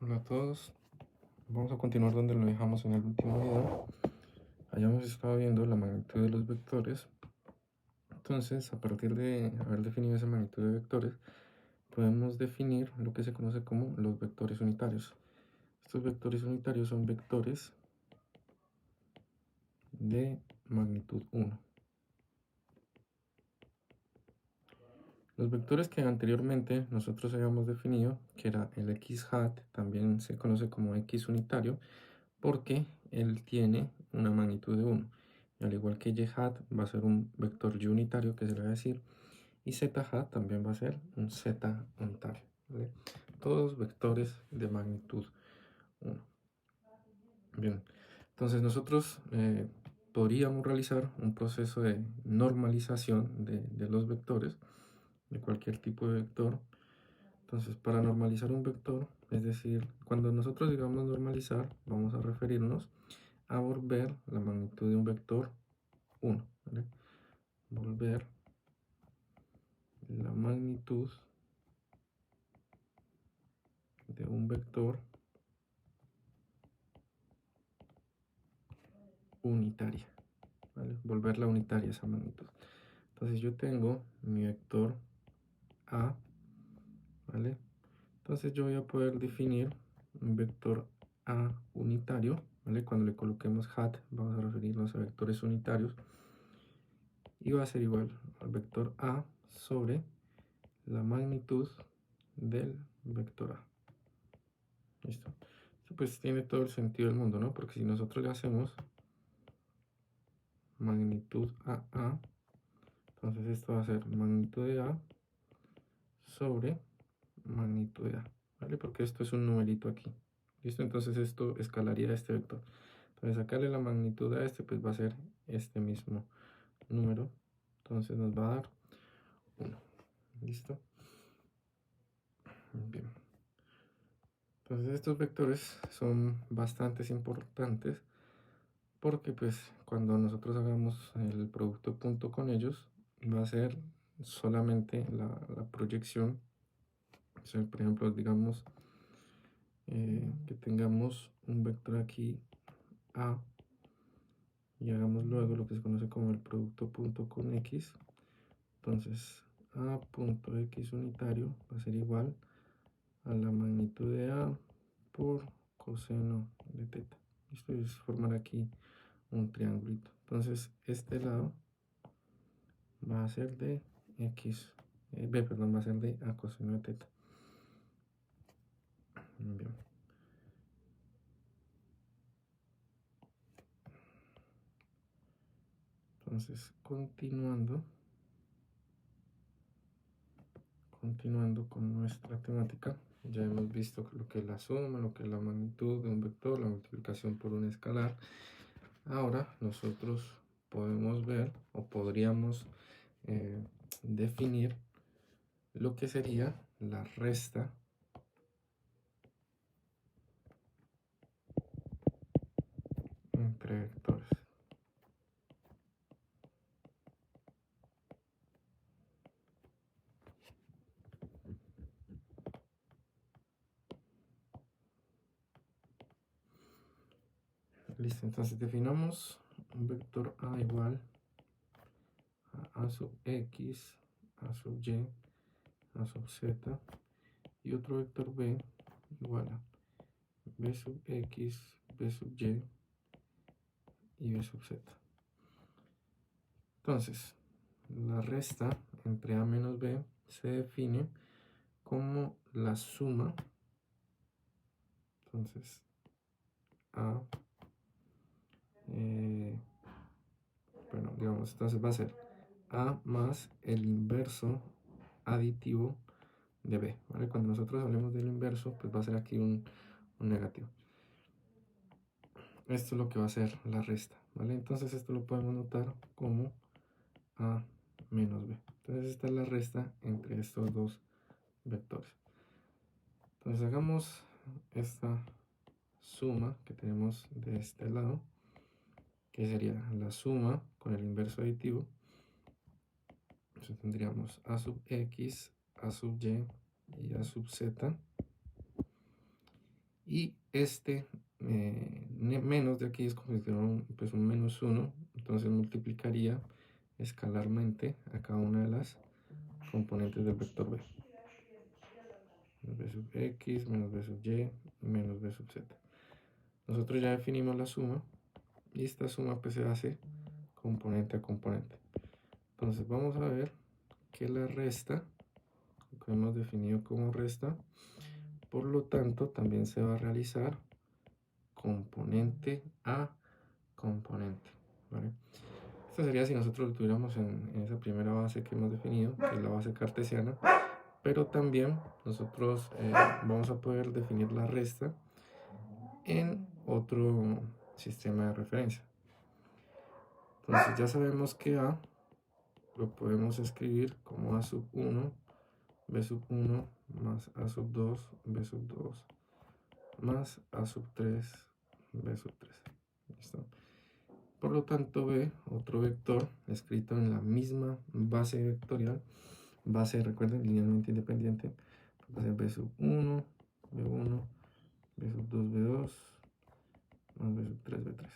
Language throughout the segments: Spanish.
Hola a todos, vamos a continuar donde lo dejamos en el último video. Hayamos estado viendo la magnitud de los vectores. Entonces, a partir de haber definido esa magnitud de vectores, podemos definir lo que se conoce como los vectores unitarios. Estos vectores unitarios son vectores de magnitud 1. Los vectores que anteriormente nosotros habíamos definido, que era el x hat, también se conoce como x unitario, porque él tiene una magnitud de 1. Y al igual que y hat va a ser un vector y unitario, que se le va a decir, y z hat también va a ser un z unitario, ¿vale? Todos vectores de magnitud 1. Bien, entonces nosotros podríamos realizar un proceso de normalización de los vectores, de cualquier tipo de vector. Entonces, para normalizar un vector, es decir, cuando nosotros digamos normalizar, vamos a referirnos a volver la magnitud de un vector 1, ¿vale? Volver la magnitud de un vector unitaria, ¿vale? Volverla unitaria esa magnitud. Entonces yo tengo mi vector A, ¿vale? Entonces yo voy a poder definir un vector A unitario, ¿vale? Cuando le coloquemos hat, vamos a referirnos a vectores unitarios, y va a ser igual al vector A sobre la magnitud del vector A. ¿Listo? Esto pues tiene todo el sentido del mundo, ¿no? Porque si nosotros le hacemos magnitud a A, entonces esto va a ser magnitud de A sobre magnitud de A, ¿vale? Porque esto es un numerito aquí. ¿Listo? Entonces esto escalaría este vector. Entonces sacarle la magnitud a este, pues va a ser este mismo número. Entonces nos va a dar 1. ¿Listo? Bien. Entonces estos vectores son bastante importantes porque pues cuando nosotros hagamos el producto punto con ellos va a ser solamente la proyección. O sea, por ejemplo, digamos que tengamos un vector aquí A y hagamos luego lo que se conoce como el producto punto con X. Entonces A punto X unitario va a ser igual a la magnitud de A por coseno de teta. Esto es formar aquí un triangulito. Entonces este lado va a ser de X, B, perdón, va a ser de A coseno de teta. Bien. Entonces, continuando con nuestra temática, ya hemos visto lo que es la suma, lo que es la magnitud de un vector, la multiplicación por un escalar. Ahora nosotros podemos ver o podríamos definir lo que sería la resta entre vectores. Listo, entonces definamos un vector A igual a sub x, a sub y, a sub z, y otro vector B igual a b sub x, b sub y b sub z. Entonces, la resta entre A menos B se define como la suma. Entonces, A, bueno, digamos, entonces va a ser A más el inverso aditivo de B, ¿vale? Cuando nosotros hablemos del inverso, pues va a ser aquí un negativo. Esto es lo que va a ser la resta, ¿vale? Entonces esto lo podemos notar como A menos B. Entonces esta es la resta entre estos dos vectores. Entonces hagamos esta suma que tenemos de este lado, que sería la suma con el inverso aditivo. Entonces tendríamos A sub X, A sub Y y A sub Z. Y este menos de aquí es como si fuera pues un menos 1, entonces multiplicaría escalarmente a cada una de las componentes del vector b. Menos b sub x, menos b sub y, menos b sub z. Nosotros ya definimos la suma, y esta suma pues se hace componente a componente. Entonces vamos a ver que la resta, lo que hemos definido como resta, por lo tanto también se va a realizar componente a componente, ¿vale? Esto sería si nosotros lo tuviéramos en esa primera base que hemos definido, que es la base cartesiana, pero también nosotros vamos a poder definir la resta en otro sistema de referencia. Entonces ya sabemos que A lo podemos escribir como A sub 1, B sub 1, más A sub 2, B sub 2, más A sub 3, B sub 3. ¿Listo? Por lo tanto, B, otro vector escrito en la misma base vectorial, base, recuerden, linealmente independiente, va a ser B sub 1, B1, B sub 2, B2, más B sub 3, B3.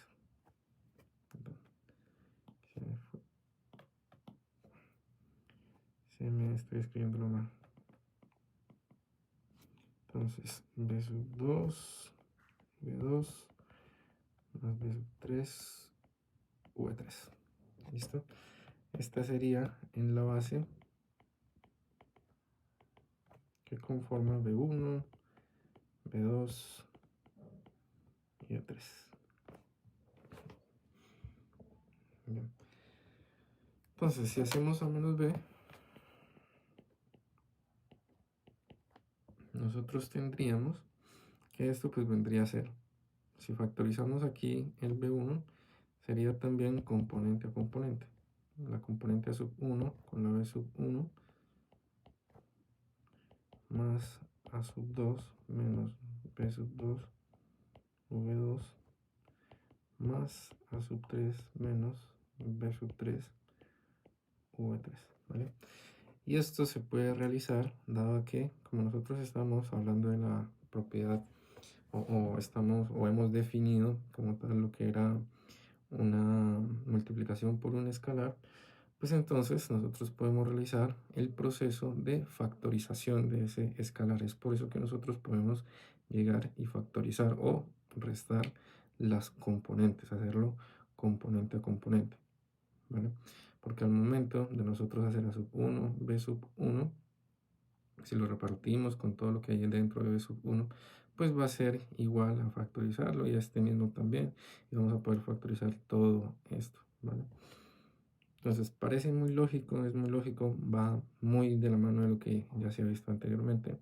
Estoy escribiéndolo mal. Entonces, B sub 2, B2, más B sub 3, V3. ¿Listo? Esta sería en la base que conforma B1, B2 y B3. Bien. Entonces, si hacemos A menos B, nosotros tendríamos que esto pues vendría a ser, si factorizamos aquí el B1, sería también componente a componente. La componente A sub 1 con la B sub 1 más A sub 2 menos B sub 2 V2 más A sub 3 menos B sub 3 V3, ¿vale? Y esto se puede realizar dado que, como nosotros estamos hablando de la propiedad o hemos definido como tal lo que era una multiplicación por un escalar, pues entonces nosotros podemos realizar el proceso de factorización de ese escalar. Es por eso que nosotros podemos llegar y factorizar o restar las componentes, hacerlo componente a componente, ¿vale? Porque al momento de nosotros hacer A sub 1, B sub 1, si lo repartimos con todo lo que hay dentro de B sub 1, pues va a ser igual a factorizarlo y a este mismo también. Y vamos a poder factorizar todo esto, ¿vale? Entonces parece muy lógico, es muy lógico, va muy de la mano de lo que ya se ha visto anteriormente.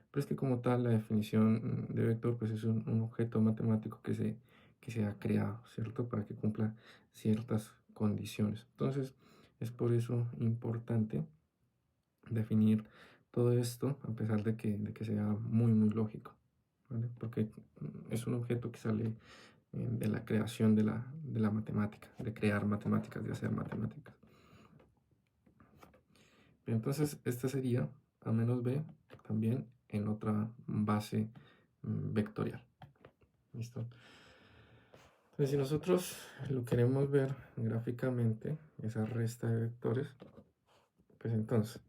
Pero es que como tal la definición de vector pues es un objeto matemático que se ha creado, ¿cierto? Para que cumpla ciertas condiciones. Entonces es por eso importante definir todo esto a pesar de que sea muy lógico, ¿vale? Porque es un objeto que sale de la creación de la matemática, de crear matemáticas, de hacer matemáticas. Bien, entonces esta sería A menos B también en otra base vectorial. ¿Listo? Entonces si nosotros lo queremos ver gráficamente, esa resta de vectores, pues entonces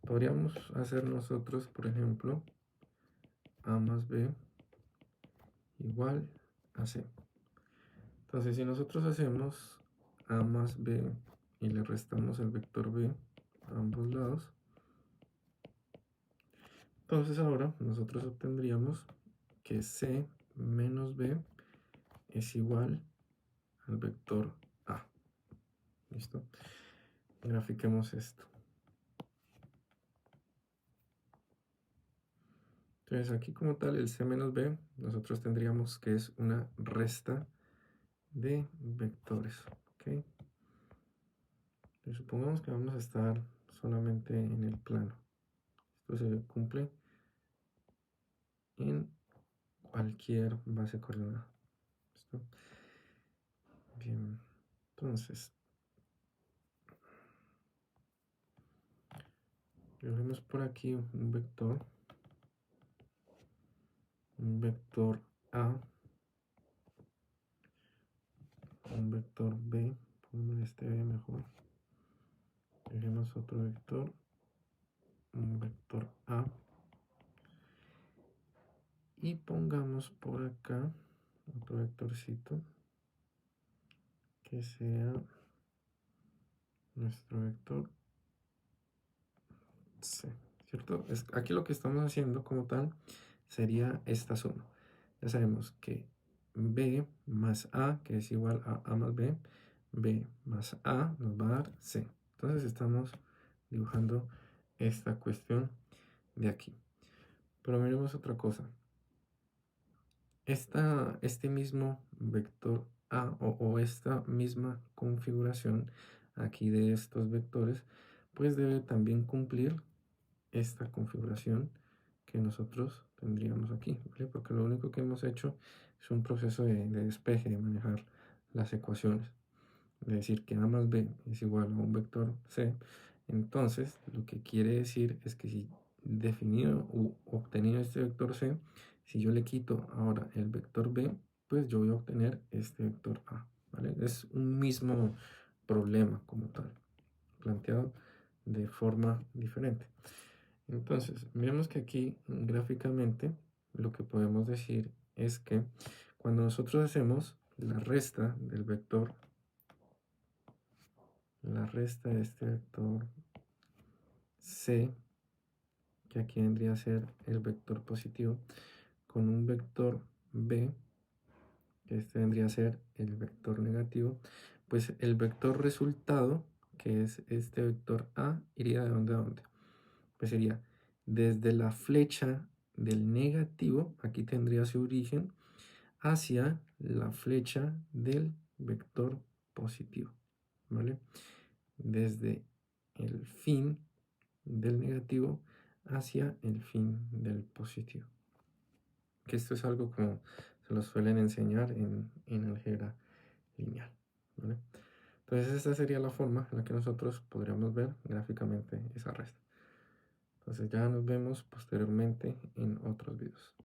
podríamos hacer nosotros, por ejemplo, A más B igual a C. Entonces si nosotros hacemos A más B y le restamos el vector B a ambos lados, entonces ahora nosotros obtendríamos que C menos B es igual al vector A. ¿Listo? Grafiquemos esto. Entonces aquí como tal el C menos B nosotros tendríamos que es una resta de vectores. ¿Ok? Entonces, supongamos que vamos a estar solamente en el plano. Esto se cumple en cualquier base coordenada. ¿Listo? Bien, entonces dibujemos por aquí un vector un vector A, un vector B, ponme este B mejor, dejemos otro vector, un vector A, y pongamos por acá otro vectorcito que sea nuestro vector C, ¿cierto? Aquí lo que estamos haciendo como tal sería esta suma. Ya sabemos que B más A, que es igual a A más B, B más A nos va a dar C. Entonces estamos dibujando esta cuestión de aquí. Pero miremos otra cosa. Este mismo vector A o esta misma configuración aquí de estos vectores, pues debe también cumplir esta configuración que nosotros tendríamos aquí, ¿vale? Porque lo único que hemos hecho es un proceso de despeje, de manejar las ecuaciones, de decir que A más B es igual a un vector C. Entonces, lo que quiere decir es que si definido u obtenido este vector C, si yo le quito ahora el vector B, pues yo voy a obtener este vector A, ¿vale? Es un mismo problema como tal, planteado de forma diferente. Entonces, vemos que aquí gráficamente lo que podemos decir es que cuando nosotros hacemos la resta del vector, la resta de este vector C, que aquí vendría a ser el vector positivo, con un vector B, que este vendría a ser el vector negativo, pues el vector resultado, que es este vector A, iría de dónde a dónde. Pues sería desde la flecha del negativo, aquí tendría su origen, hacia la flecha del vector positivo, ¿vale? Desde el fin del negativo hacia el fin del positivo. Que esto es algo como se lo suelen enseñar en álgebra lineal, ¿vale? Entonces esta sería la forma en la que nosotros podríamos ver gráficamente esa resta. Entonces ya nos vemos posteriormente en otros videos.